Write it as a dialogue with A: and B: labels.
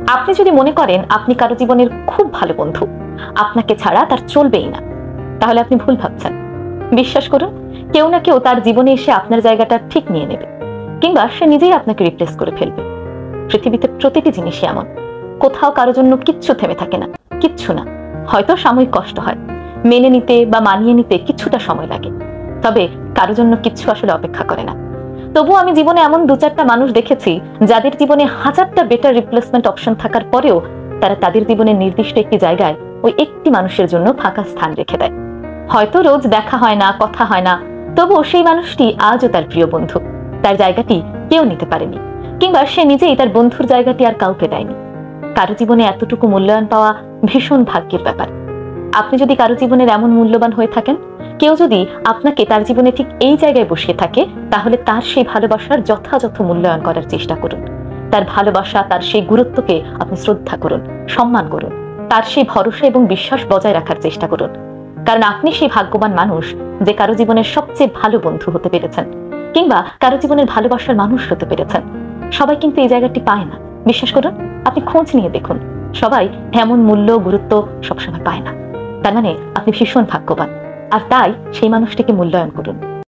A: আপনি যদি মনে করেন আপনি কারো জীবনের খুব ভালো বন্ধু, আপনাকে ছাড়া তার চলবেই না, তাহলে আপনি ভুল ভাবছেন। বিশ্বাস করুন, কেউ না কেউ তার জীবনে এসে আপনার জায়গাটা ঠিক নিয়ে নেবে, কিংবা সে নিজেই আপনাকে রিপ্লেস করে ফেলবে। পৃথিবীতে প্রতিটি জিনিসই এমন, কোথাও কারোর জন্য কিচ্ছু থেমে থাকে না, কিচ্ছু না। হয়তো সাময়িক কষ্ট হয়, মেনে নিতে বা মানিয়ে নিতে কিছুটা সময় লাগে, তবে কারোর জন্য কিচ্ছু আসলে অপেক্ষা করে না। তবু আমি জীবনে এমন দু চারটা মানুষ দেখেছি যাদের জীবনে হাজারটা বেটার রিপ্লেসমেন্ট অপশন থাকার পরেও তারা তাদের জীবনের নির্দিষ্ট একটি জায়গায় ওই একটি মানুষের জন্য ফাঁকা স্থান রেখে দেয়। হয়তো রোজ দেখা হয় না, কথা হয় না, তবুও সেই মানুষটি আজও তার প্রিয় বন্ধু। তার জায়গাটি কেউ নিতে পারেনি, কিংবা সে নিজেই তার বন্ধুর জায়গাটি আর কাউকে দেয়নি। কারো জীবনে এতটুকু মূল্যায়ন পাওয়া ভীষণ ভাগ্যের ব্যাপার। আপনি যদি কারো জীবনের এমন মূল্যবান হয়ে থাকেন, কেউ যদি আপনাকে তার জীবনে ঠিক এই জায়গায় বসিয়ে থাকে, তাহলে তার সেই ভালোবাসার যথাযথ মূল্যায়ন করার চেষ্টা করুন। তার ভালোবাসা, তার সেই গুরুত্বকে আপনি শ্রদ্ধা করুন, সম্মান করুন। তার সেই ভরসা এবং বিশ্বাস বজায় রাখার চেষ্টা করুন, কারণ আপনি সেই ভাগ্যবান মানুষ যে কারো জীবনের সবচেয়ে ভালো বন্ধু হতে পেরেছেন, কিংবা কারো জীবনের ভালোবাসার মানুষ হতে পেরেছেন। সবাই কিন্তু এই জায়গাটি পায় না। বিশ্বাস করুন, আপনি খোঁজ নিয়ে দেখুন, সবাই এমন মূল্য, গুরুত্ব সবসময় পায় না। তার মানে আপনি ভীষণ ভাগ্যবান, আর তাই সেই মানুষটিকে মূল্যায়ন করুন।